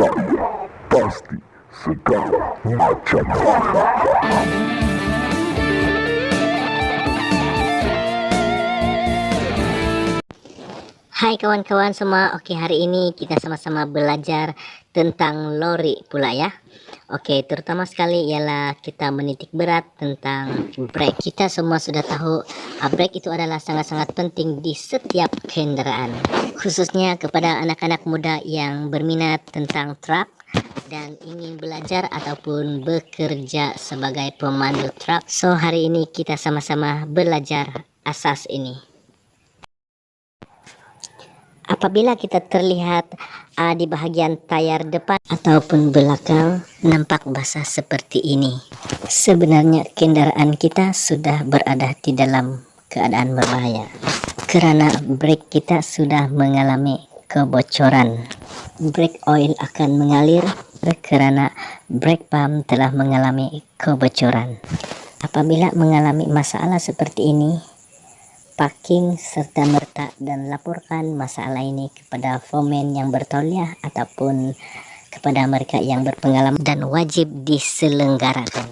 Saya pasti segala macam. Hai kawan-kawan semua, oke hari ini kita sama-sama belajar tentang lori pula ya. Oke, terutama sekali ialah kita menitik berat tentang brake. Kita semua sudah tahu brake itu adalah sangat-sangat penting di setiap kendaraan, khususnya kepada anak-anak muda yang berminat tentang truk dan ingin belajar ataupun bekerja sebagai pemandu truk. So hari ini kita sama-sama belajar asas ini. Apabila kita terlihat di bahagian tayar depan ataupun belakang nampak basah seperti ini, sebenarnya kendaraan kita sudah berada di dalam keadaan berbahaya karena brake kita sudah mengalami kebocoran. Brake oil akan mengalir karena brake pump telah mengalami kebocoran. Apabila mengalami masalah seperti ini, parking serta merta dan laporkan masalah ini kepada foreman yang bertauliah ataupun kepada mereka yang berpengalaman dan wajib diselenggarakan.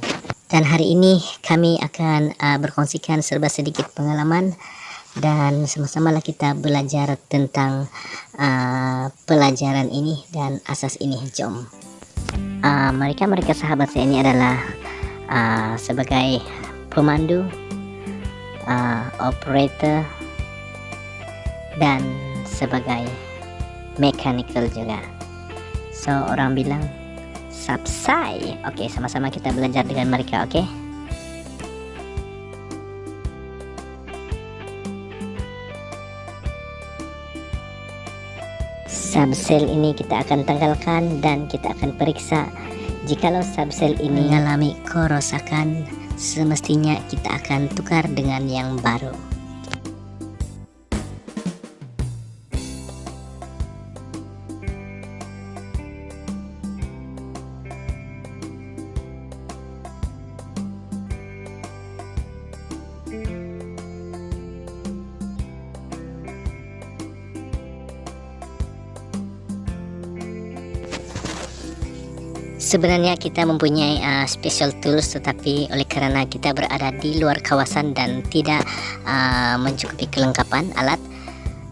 Dan hari ini kami akan berkongsikan serba sedikit pengalaman dan sama-samalah kita belajar tentang pelajaran ini dan asas ini. Jom. Mereka sahabat saya ini adalah sebagai pemandu, operator dan sebagai mechanical juga. So orang bilang subsai. Oke, sama-sama kita belajar dengan mereka. Oke. Subsel ini kita akan tanggalkan dan kita akan periksa. Jikalau subsel ini mengalami kerosakan, semestinya kita akan tukar dengan yang baru. Sebenarnya kita mempunyai special tools, tetapi oleh karena kita berada di luar kawasan dan tidak mencukupi kelengkapan alat,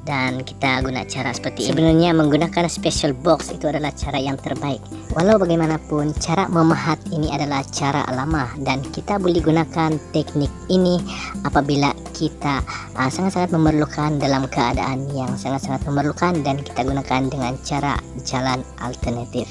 dan kita guna cara seperti ini. Sebenarnya menggunakan special box itu adalah cara yang terbaik. Walau bagaimanapun, cara memahat ini adalah cara lama dan kita boleh gunakan teknik ini apabila kita sangat-sangat memerlukan dalam keadaan yang sangat-sangat memerlukan, dan kita gunakan dengan cara jalan alternatif.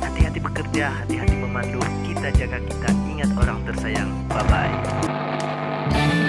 Hati-hati bekerja, hati-hati memandu. Kita jaga kita, ingat orang tersayang. Bye-bye.